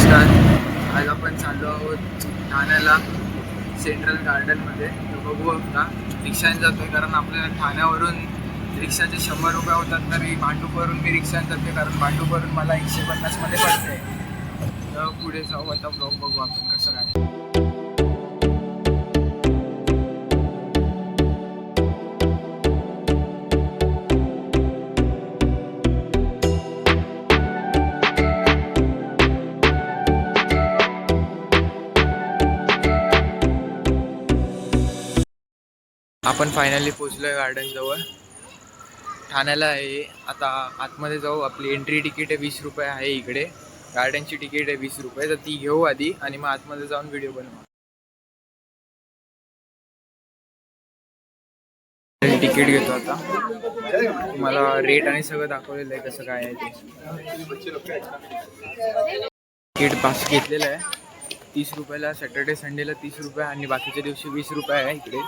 नमस्कार. आज आपण चाललो आहोत ठाण्याला सेंट्रल गार्डनमध्ये. तर बघू आता रिक्षाने जातोय कारण आपल्याला ठाण्यावरून रिक्षाचे 100 रुपये होतात. तर भांडूपवरून मी रिक्षाने जातोय कारण भांडूपवरून मला 150 मध्ये पडते. तर पुढे जाऊ आता, ब्लॉग बघू आपण कसं काय. आपण फायनली पोचलोय गार्डन जवळ. ठाण्याला आहे. आता आतमध्ये जाऊ. आपली एंट्री तिकीट आहे 20 रुपये आहे इकडे. गार्डनची तिकीट आहे 20 रुपये. तर ती घेऊ आधी आणि मग आतमध्ये जाऊन व्हिडिओ बनवू. तिकीट घेतो आता. मला रेट आणि सगळं दाखवलेलं आहे कसं काय आहे ते. तिकीट पास घेतलेलं आहे 30 रुपयाला. सॅटर्डे संडेला 30 रुपये आणि बाकीच्या दिवशी 20 रुपये आहे इकडे.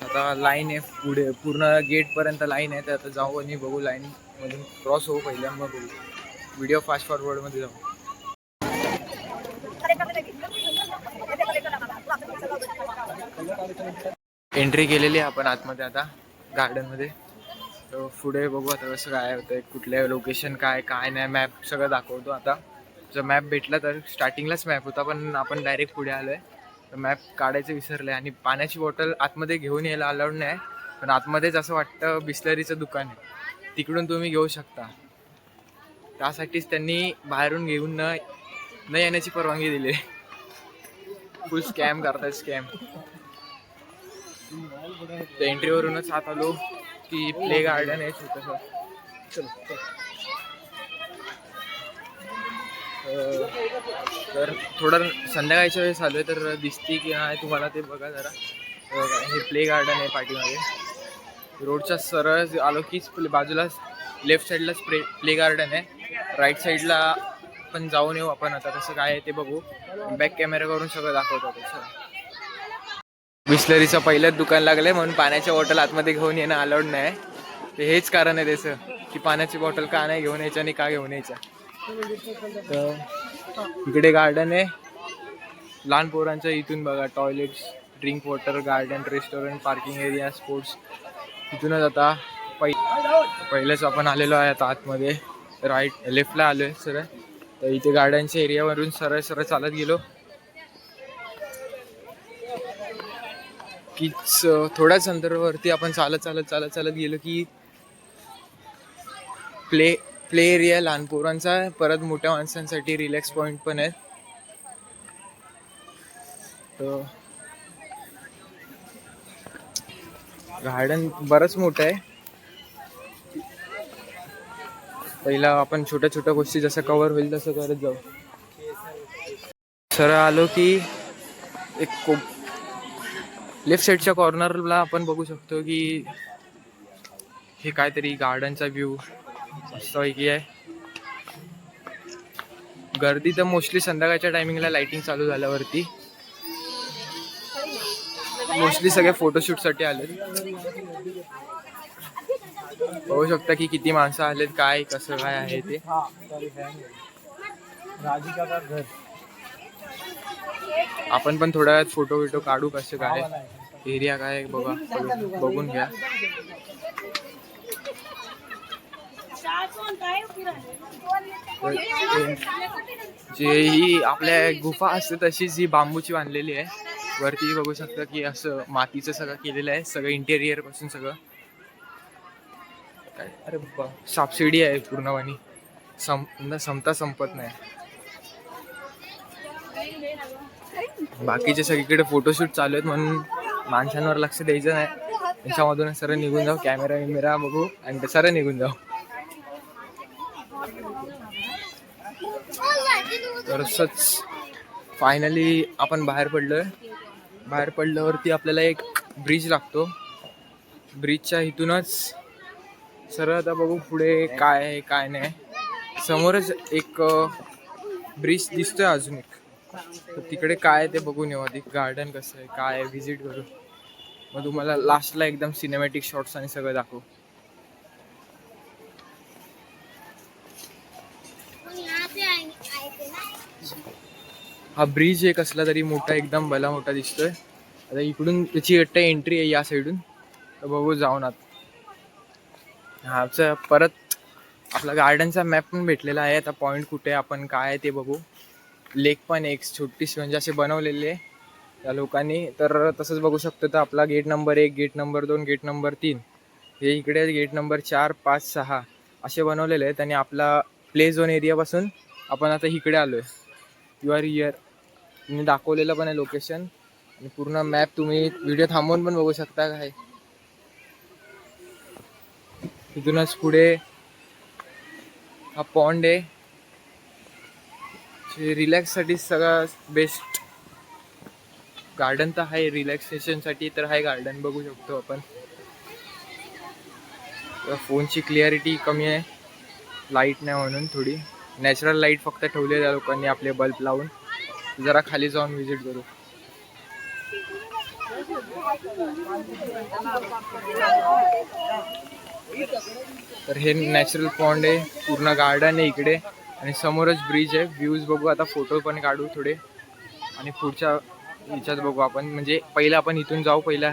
आता लाईन आहे पुढे, पूर्ण गेटपर्यंत लाईन आहे. तर आता जाऊ आणि बघू, लाईन मधून क्रॉस होऊ पहिल्या, मग बघू. व्हिडिओ फास्ट फॉरवर्डमध्ये जाऊ. एंट्री केलेली आहे आपण आतमध्ये आता गार्डनमध्ये. तर पुढे बघू आता कसं काय होतं, कुठल्या लोकेशन काय काय नाही. मॅप सगळं दाखवतो आता. जर मॅप भेटला तर. स्टार्टिंगलाच मॅप होता पण आपण डायरेक्ट पुढे आलो आहे. तर मॅप काढायचं विसरलं आहे. आणि पाण्याची बॉटल आतमध्ये घेऊन यायला अलाउड नाही. पण आतमध्येच असं वाटतं बिस्लरीचं दुकान आहे, तिकडून तुम्ही घेऊ शकता. त्यासाठीच त्यांनी बाहेरून घेऊन न येण्याची परवानगी दिली. फुल स्कॅम करतात, स्कॅम. एंट्रीवरूनच आत आलो की प्ले गार्डन आहे छोटंसं. तर थोडं संध्याकाळच्या वेळेस आलोय तर दिसते की नाही तुम्हाला ते बघा जरा. हे प्ले गार्डन आहे पाठीमागे. रोडच्या सरळ आलो की बाजूला लेफ्ट साईडलाच प्ले गार्डन आहे. राईट साईडला पण जाऊन येऊ आपण आता कसं काय आहे ते बघू. बॅक कॅमेरा करून सगळं दाखवतो तसं. बिस्लरीचं पहिलंच दुकान लागलंय म्हणून पाण्याच्या बॉटल आतमध्ये घेऊन येणं अलाउड नाही. ते हेच कारण आहे त्याचं की पाण्याची बॉटल का नाही घेऊन यायच्या आणि का घेऊन यायच्या. तर इकडे गार्डन आहे लहान पोरांचं. इथून बघा toilets, drink water, garden, restaurant, parking area, sports. इथूनच आता पहिलेच आपण आलेलो आहे आता आतमध्ये. लेफ्टला आलो आहे सरळ. तर इथे गार्डनच्या एरियावरून सरळ सरळ चालत गेलो की थोड्याच अंतरावरती आपण चालत चालत चालत चालत गेलो की प्ले एरिया लहान पोरांचा. परत मोठ्या माणसांसाठी रिलॅक्स पॉइंट पण आहे. तर गार्डन बरंच मोठं आहे. पहिला आपण छोट्या छोट्या गोष्टी जसं कव्हर होईल तसं करत जाऊ. सरळ आलो की एक लेफ्ट साईडच्या कॉर्नरला आपण बघू शकतो की हे काहीतरी गार्डनचा व्ह्यू मस्तपैकी आहे. गर्दी तर मोस्टली संध्याकाळच्या टायमिंगला लाइटिंग चालू झाल्यावरती. मोस्टली सगळे फोटोशूटसाठी आले. बघू शकता की किती माणसं आलेत, काय कसं काय आहे ते. आपण पण थोड्या वेळात फोटो बिटो काढू. कसं काय एरिया काय बघा, बघून घ्या. जे ही आपल्या गुफा असते तशीच ही बांबूची बांधलेली आहे. वरती बघू शकता की असं मातीचं सगळं केलेलं आहे, सगळं इंटेरियर पासून सगळं. काय अरे सबसिडी आहे पूर्णपणे. संपता संपत नाही. बाकीचे सगळीकडे फोटोशूट चालू आहेत म्हणून माणसांवर लक्ष द्यायचं नाही. त्यांच्यामधून सरळ निघून जाऊ. कॅमेरा बघू आणि सरळ निघून जाऊ. तर असंच फायनली आपण बाहेर पडलोय. बाहेर पडल्यावरती आपल्याला एक ब्रिज लागतो. ब्रिजच्या इथूनच सरळ आता बघू पुढे काय आहे काय नाही. समोरच एक ब्रिज दिसतोय अजून एक. तर तिकडे काय ते बघून येऊ आधी. गार्डन कसं आहे काय आहे व्हिजिट करू. मग तुम्हाला लास्टला एकदम सिनेमॅटिक शॉट्स आणि सगळं दाखवू. हा ब्रिज एक असला तरी मोठा, एकदम भला मोठा दिसतोय. आता इकडून त्याची वाटतं एंट्री आहे या साईडून, तर बघू जाऊन आत. ह्याचं परत आपला गार्डनचा मॅप पण भेटलेला आहे. आता पॉईंट कुठे आपण काय आहे ते बघू. लेक पण एक छोटीशी म्हणजे असे बनवलेले आहे त्या लोकांनी, तर तसंच बघू शकतो. तर आपला gate number 1, gate number 2, gate number 3 हे इकडे, गेट नंबर 4, 5, 6 असे बनवलेले आहेत. आणि आपला प्ले झोन एरियापासून आपण आता इकडे आलो आहे. यू आर हिअर तुम्ही दाखवलेलं पण आहे लोकेशन, आणि पूर्ण मॅप तुम्ही व्हिडिओ थांबवून पण बघू शकता. काय इथूनच पुढे हा पॉन्ड आहे. रिलॅक्ससाठी सगळं बेस्ट गार्डन तर आहे. रिलॅक्सेशनसाठी तर आहे गार्डन, बघू शकतो आपण. फोनची क्लिअरिटी कमी आहे, लाईट नाही म्हणून. थोडी नॅचरल लाईट फक्त ठेवली त्या लोकांनी आपले बल्ब लावून. जरा खाली जाऊन व्हिजिट करू. तर हे नॅचरल पॉन्ड आहे, पूर्ण गार्डन आहे इकडे, आणि समोरच ब्रिज आहे. व्ह्यूज बघू आता, फोटो पण काढू थोडे, आणि पुढच्या ह्याच्यात बघू आपण. म्हणजे पहिलं आपण इथून जाऊ, पहिला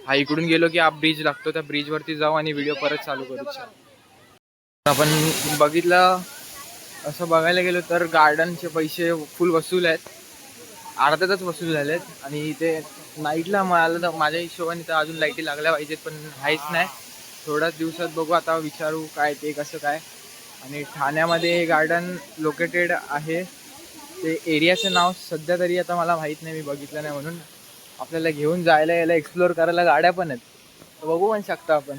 हा इकडून गेलो की हा ब्रिज लागतो, त्या ब्रिजवरती जाऊ आणि व्हिडिओ परत चालू करू. आपण बघितलं असं बघायला गेलो तर गार्डनचे पैसे फुल वसूल आहेत, अर्ध्यातच वसूल झालेत. आणि इथे नाईटला मला तर माझ्या हिशोबाने तर अजून लाईटी लागल्या पाहिजेत, पण आहेच नाही. थोड्याच दिवसात बघू, आता विचारू काय ते कसं काय. आणि ठाण्यामध्ये गार्डन लोकेटेड आहे, ते एरियाचं नाव सध्या तरी आता मला माहीत नाही, मी बघितलं नाही म्हणून. आपल्याला घेऊन जायला यायला एक्सप्लोअर करायला गाड्या पण आहेत, तर बघू पण शकता आपण.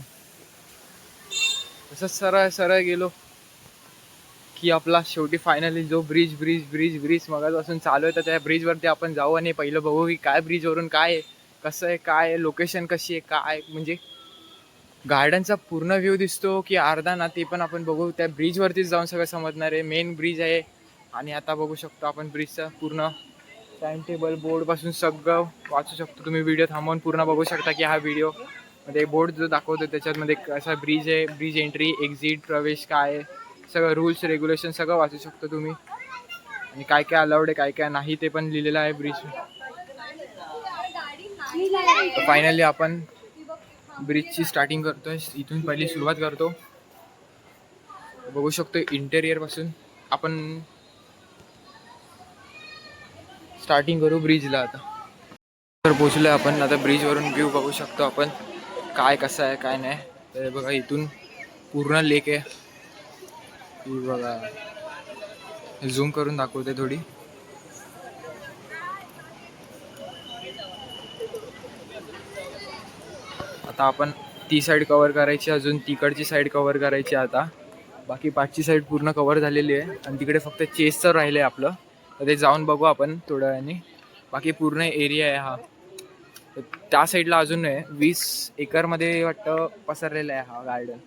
तसंच सरळ सरळ गेलो की आपला शेवटी फायनली जो ब्रिज ब्रिज ब्रिज ब्रिज मगापासून चालू आहे, तर त्या ब्रिजवरती आपण जाऊ आणि पहिलं बघू की काय ब्रिजवरून काय आहे, कसं आहे, काय लोकेशन कशी आहे, काय म्हणजे गार्डनचा पूर्ण व्ह्यू दिसतो की अर्धा ना, ते पण आपण बघू. त्या ब्रिजवरतीच जाऊन सगळं समजणार आहे. मेन ब्रिज आहे. आणि आता बघू शकतो आपण ब्रिजचा पूर्ण टाइम टेबल बोर्डपासून सगळं वाचू शकतो. तुम्ही व्हिडिओ थांबवून पूर्ण बघू शकता की हा व्हिडिओ मध्ये बोर्ड जो दाखवतो त्याच्यामध्ये कसा ब्रिज आहे, ब्रिज एंट्री एक्झिट प्रवेश काय आहे, सगळं रूल्स रेग्युलेशन सगळं वाचू शकतो तुम्ही. आणि काय काय अलाउड आहे, काय काय नाही ते पण लिहिलेलं आहे ब्रिज. फायनली आपण ब्रिजची स्टार्टिंग करतोय, इथून पहिली सुरुवात करतो. बघू शकतो इंटेरियर पासून आपण स्टार्टिंग करू ब्रिजला. आता तर पोचलोय आपण, आता ब्रिजवरून व्ह्यू बघू शकतो आपण काय कसं आहे काय नाही. तर बघा इथून पूर्ण लेक आहे, ही बघा झूम करून दाखवते थोडी. आता आपण ती साईड कव्हर करायची, अजून तिकडची साईड कव्हर करायची. आता बाकी पाचची साईड पूर्ण कव्हर झालेली आहे, आणि तिकडे फक्त चेसचं राहिलं आहे आपलं, तर ते जाऊन बघू आपण थोड्या वेळाने. बाकी पूर्ण एरिया आहे हा, त्या साईडला अजून आहे. 20 एकरमध्ये वाटतं पसरलेला आहे हा गार्डन.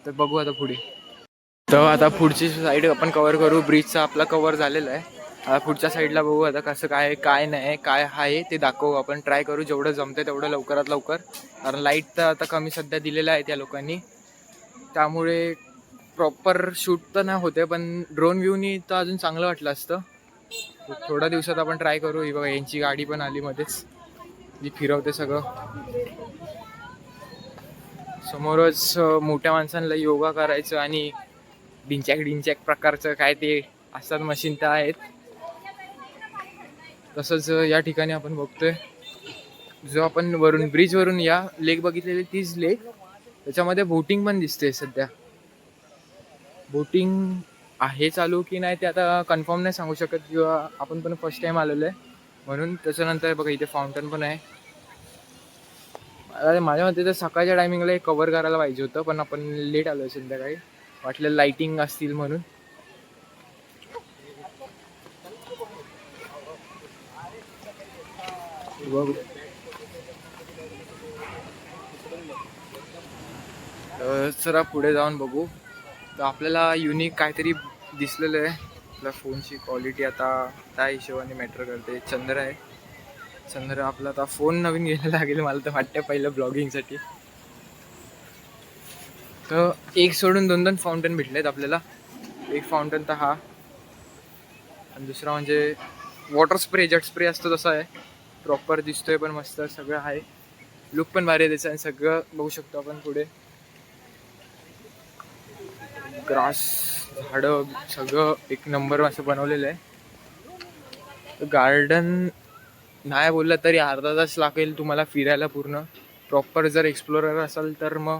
तर बघू आता पुढे. तर आता पुढची साईड आपण कव्हर करू. ब्रिजचा आपला कव्हर झालेला आहे. पुढच्या साईडला बघू आता कसं काय काय नाही काय आहे ते दाखवू आपण. ट्राय करू जेवढं जमतं तेवढं लवकरात लवकर, कारण लाईट तर आता कमी सध्या दिलेलं आहे त्या लोकांनी, त्यामुळे प्रॉपर शूट तर नाही होते, पण ड्रोन व्ह्यूनी तर अजून चांगलं वाटलं असतं. थोड्या दिवसात आपण ट्राय करू. ही बघा यांची गाडी पण आली मध्येच, जी फिरवते सगळं. समोरच मोठ्या माणसांना योगा करायचं आणि डिंचॅक डिंचॅक प्रकारचं काय ते असतात मशीन तर आहेत. तसंच या ठिकाणी आपण बघतोय, जो आपण वरून ब्रिजवरून या लेक बघितलेली तीच लेक, त्याच्यामध्ये बोटिंग पण दिसते सध्या. बोटिंग आहे चालू की नाही ते आता कन्फर्म नाही सांगू शकत, किंवा आपण पण फर्स्ट टाइम आलेलो आहे म्हणून. त्याच्यानंतर बघा इथे फाउंटन पण आहे. माझ्या मते तर सकाळच्या टायमिंगला हे कव्हर करायला पाहिजे होतं, पण आपण लेट आलो आहे संध्याकाळी, वाटलं लाइटिंग असतील म्हणून. बघू जरा पुढे जाऊन बघू. तर आपल्याला युनिक काहीतरी दिसलेलं आहे. आपल्या फोनची क्वालिटी आता त्या हिशोबाने मॅटर करते. चंद्र आहे, चंद्र आपला आता फोन नवीन घ्यायला लागेल मला तर वाटतं पहिलं ब्लॉगिंगसाठी. तर एक सोडून 2 फाउंटन भेटलेत आपल्याला. एक फाउंटन तर हा, आणि दुसरा म्हणजे वॉटर स्प्रे, जेट स्प्रे असतो तसा आहे. प्रॉपर दिसतोय पण मस्त सगळं आहे. लुक पण भारी आहे त्याचं आणि सगळं बघू शकतो आपण पुढे. ग्रास, झाडं सगळं एक नंबर असं बनवलेलं आहे. गार्डन नाही बोललं तरी अर्धा तास लागेल तुम्हाला फिरायला पूर्ण. प्रॉपर जर एक्सप्लोरर असाल तर मग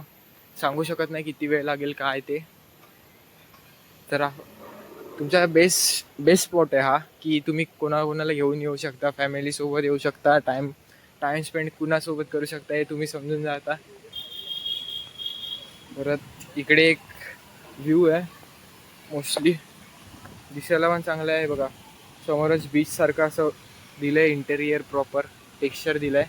सांगू शकत नाही किती वेळ लागेल काय ते. तर तुमचा बेस्ट स्पॉट आहे हा, की तुम्ही कोणाकोणाला घेऊन येऊ शकता, फॅमिलीसोबत येऊ शकता, टाइम स्पेंड कुणासोबत करू शकता हे तुम्ही समजून जाता. परत इकडे एक व्ह्यू आहे, मोस्टली दिसायला पण चांगलं आहे बघा. समोरच बीच सारखं असं दिलंय, इंटेरियर प्रॉपर टेक्स्चर दिलंय.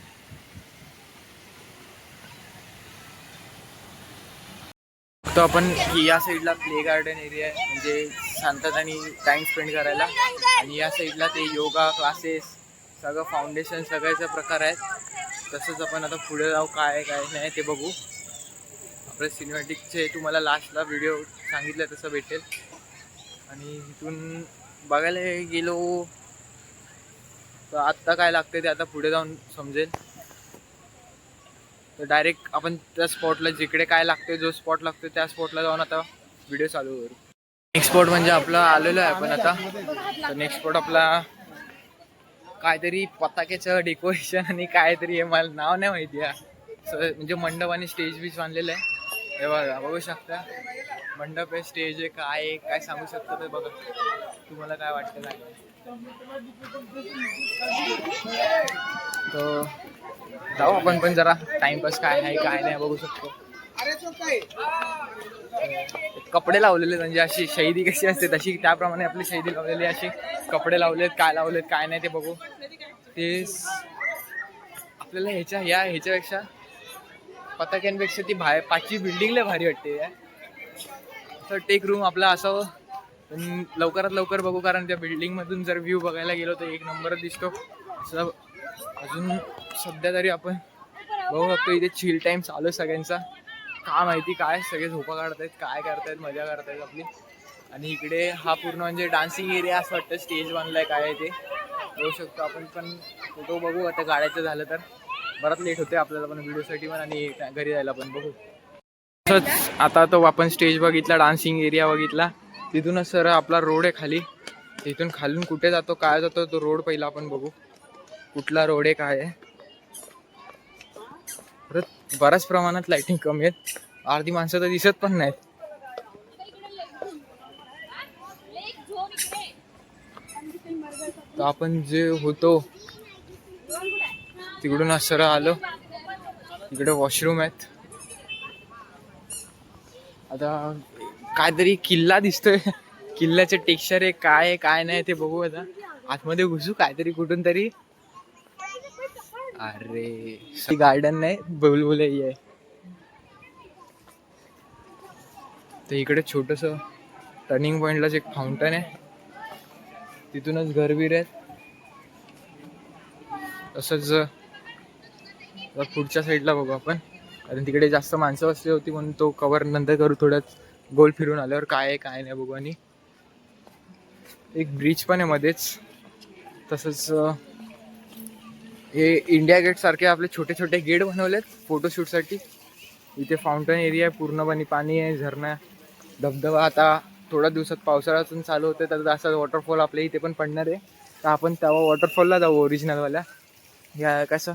तो आपण या साईडला प्ले गार्डन एरिया आहे, म्हणजे शांततानी टाइम स्पेंड करायला. आणि या साईडला ते योगा क्लासेस, सगळं फाउंडेशन सगळ्याचा प्रकार आहेत. तसंच आपण आता पुढे जाऊ, काय काय नाही ते बघू. आपल्या सिनेमॅटिकचे तुम्हाला लास्टला व्हिडिओ सांगितलं तसं भेटेल. आणि इथून बघायला गेलो तर आत्ता काय लागतं ते आता पुढे जाऊन समजेल. तर डायरेक्ट आपण त्या स्पॉटला जिकडे काय लागते, जो स्पॉट लागतो त्या स्पॉटला जाऊन आता व्हिडिओ चालू करू. नेक्स्ट स्पॉट म्हणजे आपला आलेलो आहे आपण आता. तर नेक्स्ट स्पॉट आपला काहीतरी पताक्याचं डेकोरेशन आणि काहीतरी, मला नाव नाही माहिती आहे. म्हणजे मंडप आणि स्टेज बीच बांधलेलं आहे. हे बघा, बघू शकता मंडप आहे, स्टेज आहे, काय काय सांगू शकता ते बघा. तुम्हाला काय वाटतं काय. तर जाऊ आपण पण जरा टाइमपास काय आहे काय नाही बघू शकतो. कपडे लावलेले म्हणजे अशी शैली कशी असते तशी त्याप्रमाणे आपली शैली लावलेली, अशी कपडे लावलेत, काय लावलेत काय नाही ते बघू. ते आपल्याला ह्याच्यापेक्षा पताक्यांपेक्षा ती बाहेर पाचवी बिल्डिंग लय भारी वाटते. तर टेक रूम आपला असावं, पण लवकरात लवकर बघू, कारण त्या बिल्डिंग मधून जर व्ह्यू बघायला गेलो तर एक नंबरच दिसतो. असं अजून सध्या तरी आपण बघू शकतो इथे चिल टाइम चालू आहे सगळ्यांचा. काय माहिती काय सगळे झोपा काढतायत, काय करतायत, मजा करतायत आपली. आणि इकडे हा पूर्ण म्हणजे डान्सिंग एरिया असं वाटतं, स्टेज बांधलाय काय आहे ते बघू शकतो आपण. पण फोटो बघू आता, गाड्याचं झालं तर बराच लेट होते आपल्याला पण व्हिडिओसाठी पण आणि घरी जायला पण. बघू तसंच आता तो आपण स्टेज बघितला, डान्सिंग एरिया बघितला, तिथूनच सर आपला रोड आहे खाली. तिथून खालून कुठे जातो काय जातो तो रोड पहिला आपण बघू, कुठला रोड आहे काय आहे. परत बऱ्याच प्रमाणात लाइटिंग कमी आहेत, अर्धी माणसं तर दिसत पण नाहीत. तर आपण जे होतो तिकडून असं आलो, इकडे वॉशरूम आहेत. आता काहीतरी किल्ला दिसतोय, किल्ल्याचे टेक्स्चर आहे काय आहे काय नाही ते बघू. आता आतमध्ये घुसू काहीतरी कुठून तरी. अरे गार्डन नाही, बुलबुलैया आहे. तर इकडे छोटस टर्निंग पॉइंटलाच एक फाउंटन आहे, तिथूनच घरबीर आहेत. तसंच पुढच्या साईडला बघू आपण, कारण तिकडे जास्त माणसं बसली होती म्हणून तो कव्हर नंतर करू. थोडंच गोल फिरून आल्यावर काय आहे काय नाही बघू. आणि एक ब्रिज पण आहे मध्येच. तसंच हे इंडिया गेट सारखे आपले छोटे छोटे गेट बनवलेत फोटोशूटसाठी. इथे फाउंटन एरिया आहे, पूर्णपणे पाणी आहे, झरणा धबधबा. आता थोड्या दिवसात पावसाळ्यातून चालू होते तर असा वॉटरफॉल आपल्या इथे पण पडणार आहे. तर आपण तेव्हा वॉटरफॉलला जाऊ ओरिजिनलवाल्या. या कसं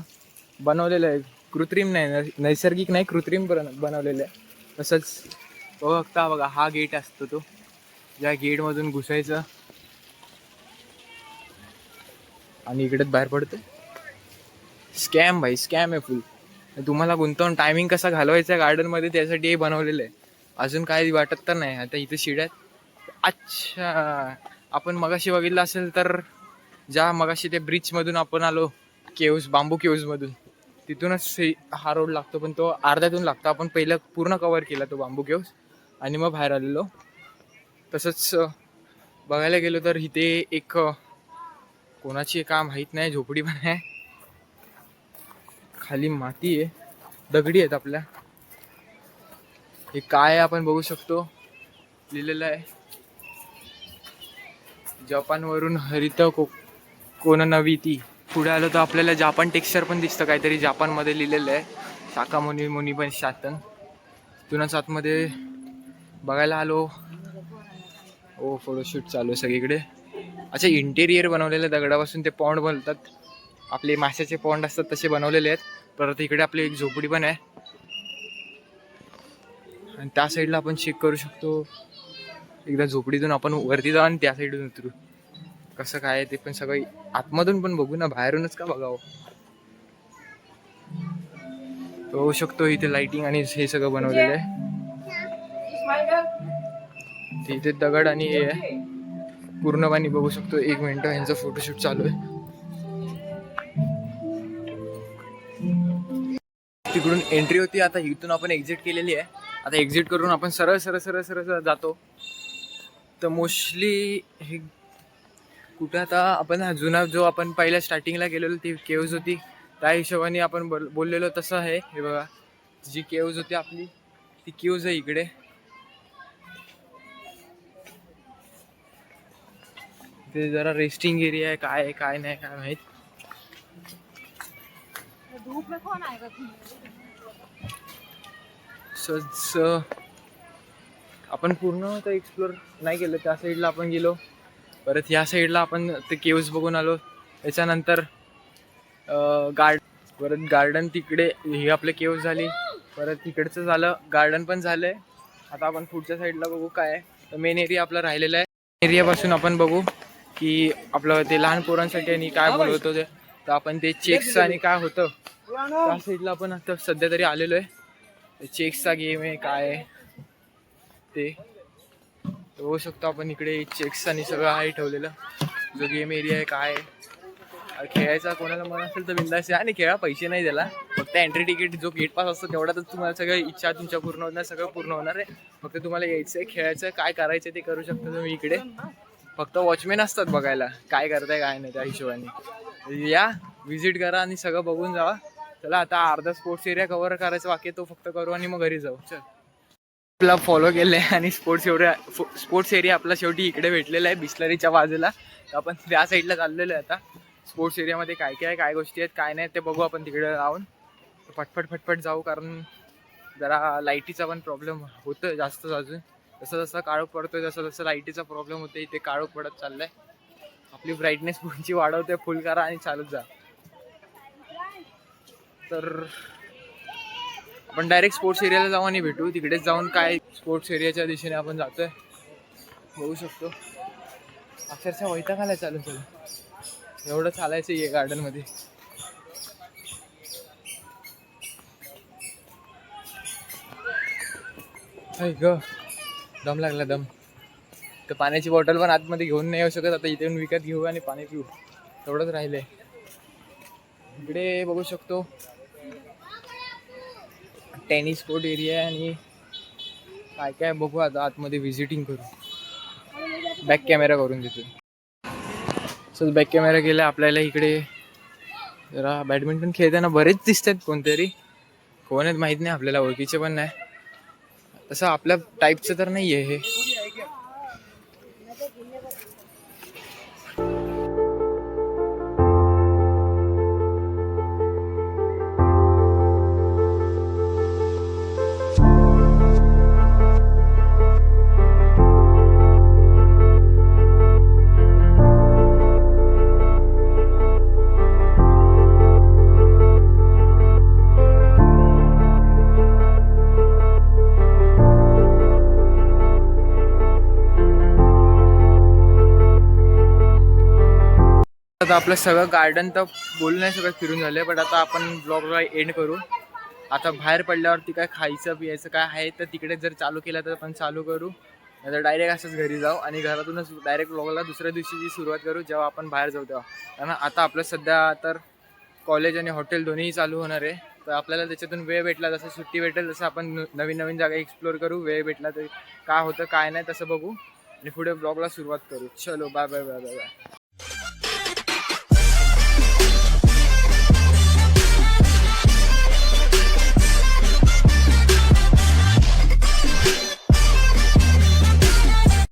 बनवलेलं आहे, कृत्रिम नाही, नैसर्गिक नाही, कृत्रिम बनवलेलं आहे. तसंच बघता बघा, हा गेट असतो तो, ज्या गेटमधून घुसायचं आणि इकडेच बाहेर पडतं. स्कॅम भाई, स्कॅम आहे फुल. तुम्हाला गुंतवून टायमिंग कसा घालवायचा गार्डनमध्ये त्यासाठी हे बनवलेलं आहे, अजून काही वाटत तर नाही. आता इथे शिड्यात. अच्छा, आपण मगाशी बघितलं असेल तर ज्या मगाशी त्या ब्रिजमधून आपण आलो, केव्ज, बांबू केव्जमधून, तिथूनच हा रोड लागतो, पण तो अर्ध्यातून लागतो. आपण पहिलं पूर्ण कव्हर केला तो बांबू केव्ज आणि मग बाहेर आलेलो. तसंच बघायला गेलो तर इथे एक कोणाची का माहीत नाही झोपडी पण आहे, खाली माती आहे, दगडी आहेत आपल्या. हे काय आपण बघू शकतो लिहिलेलं आहे, जपानवरून हरित कोननविती. पुढे आलो तर आपल्याला जापान टेक्स्चर पण दिसतं, काहीतरी जापानमध्ये लिहिलेलं आहे, शाकामुनी मुनी पण शातन. तिथूनच आतमध्ये बघायला आलो. ओ फोटोशूट चालू आहे सगळीकडे. अच्छा, इंटेरियर बनवलेलं दगडापासून, ते पॉन्ड बनतात, आपले माशाचे पॉन्ड असतात तसे बनवलेले आहेत. परत इकडे आपली एक झोपडी पण आहे आणि त्या साईडला आपण चेक करू शकतो. एकदा झोपडीतून आपण वरती जाऊ आणि त्या साईडून उतरू. कसं काय आहे ते पण सगळं आतमधून पण बघू ना, बाहेरूनच का बघावं. बघू शकतो इथे लाइटिंग आणि हे सगळं बनवलेलं आहे. इथे दगड आणि हे आहे पूर्णपणे बघू शकतो. 1 मिनिट, यांचं फोटोशूट चालू आहे. तिकडून एंट्री होती, आता इथून आपण एक्झिट केलेली आहे. आता एक्झिट करून आपण सरळ सरळ सरळ सरळ जातो. तर मोस्टली हे कुठे, आता आपण हा जुना जो आपण पहिल्या स्टार्टिंगला गेलेलो ती केव्ज होती, त्या हिशोबाने आपण बोललेलो तसं आहे. हे बघा, जी केव्ज होती आपली ती केव्ज आहे इकडे. ते जरा रेस्टिंग एरिया आहे, काय आहे काय नाही काय माहित. आपण पूर्ण तर एक्सप्लोर नाही केलं. त्या साईडला आपण गेलो, परत या साईडला आपण ते केव्ज बघून आलो. त्याच्यानंतर परत गार्डन तिकडे, ही आपले केव्ज झाली. परत तिकडचं झालं, गार्डन पण झालंय. आता आपण पुढच्या साईडला बघू काय आहे. तर मेन एरिया आपला राहिलेला आहे. एरियापासून आपण बघू की आपलं ते लहान पोरांसाठी आणि काय बोलवतो ते. तर आपण ते चेक्स आणि काय होतं त्या साईडला आपण आता सध्या तरी आलेलो आहे. चेक्सचा गेम आहे काय आहे ते बघू शकतो आपण. इकडे चेक्स आणि सगळं आहे ठेवलेलं, जो गेम एरिया आहे काय आहे. खेळायचा कोणाला मन असेल तर बिंदास आहे आणि खेळा, पैसे नाही त्याला, फक्त एंट्री तिकीट जो गेट पास असतो तेवढ्यातच तुम्हाला सगळं इच्छा तुमच्या पूर्ण होणार, सगळं पूर्ण होणार आहे. फक्त तुम्हाला यायचं आहे, खेळायचं, काय करायचं ते करू शकता तुम्ही. इकडे फक्त वॉचमॅन असतात बघायला काय करताय काय नाही, त्या हिशोबाने या व्हिजिट करा आणि सगळं बघून जावा. चला आता अर्धा स्पोर्ट्स एरिया कव्हर करायचा बाकी, तो फक्त करू आणि मग घरी जाऊ. चल, आपला फॉलो केलंय आणि स्पोर्ट्स एरिया आपला शेवटी इकडे भेटलेला आहे बिस्लरीच्या बाजूला. तर आपण त्या साईडला चाललेलो आहे आता. स्पोर्ट्स एरियामध्ये काय काय गोष्टी आहेत काय नाही ते बघू आपण तिकडे जाऊन. फटफट जाऊ, कारण जरा लाईटीचा पण प्रॉब्लेम होतं जास्त अजून. जसं जसं काळोख पडतोय तसं तसं लाईटीचा प्रॉब्लेम होतो. इथे काळोख पडत चाललाय. आपली ब्राईटनेस फोनची वाढवते, फुल करा आणि चालत जा. तर आपण डायरेक्ट स्पोर्ट्स एरियाला जाऊ आणि भेटू. तिकडेच जाऊन काय स्पोर्ट्स एरियाच्या दिशेने आपण जातोय बघू शकतो. अक्षरशः वैताग आलाय चालून एवढं चालायचं आहे गार्डन मध्ये. ग दम लागला दम. तर पाण्याची बॉटल पण आतमध्ये घेऊन नाही येऊ शकत, आता इथे विकत घेऊ आणि पाणी पिऊ, तेवढंच राहिलंय. इकडे बघू शकतो टेनिस कोर्ट एरिया आणि काय काय बघू. आता आतमध्ये व्हिजिटिंग करू, बॅक कॅमेरा करून देतो. सो बॅक कॅमेरा केला आपल्याला. इकडे जरा बॅडमिंटन खेळताना बरेच दिसतात, कोणतरी कोण आहेत माहीत नाही आपल्याला, ओळखीचे पण नाही. तसं आपल्या टाईपचं तर नाही आहे हे. आता आपलं सगळं गार्डन तर बोलू नाही सगळं फिरून झालं, बट आता आपण ब्लॉगला एंड करू. आता बाहेर पडल्यावरती काय खायचं पियायचं काय आहे तर तिकडे जर चालू केलं तर आपण चालू करू, नाही तर डायरेक्ट असंच घरी जाऊ आणि घरातूनच डायरेक्ट ब्लॉगला दुसऱ्या दिवशीची सुरुवात करू जेव्हा आपण बाहेर जाऊ तेव्हा. कारण आता आपलं सध्या तर कॉलेज आणि हॉटेल दोन्हीही चालू होणार आहे. तर आपल्याला त्याच्यातून वेळ भेटला, जसं सुट्टी भेटेल तसं आपण नवीन नवीन जागा एक्सप्लोर करू. वेळ भेटला तर काय होतं काय नाही तसं बघू आणि पुढे ब्लॉगला सुरुवात करू. चलो bye bye bye bye bye.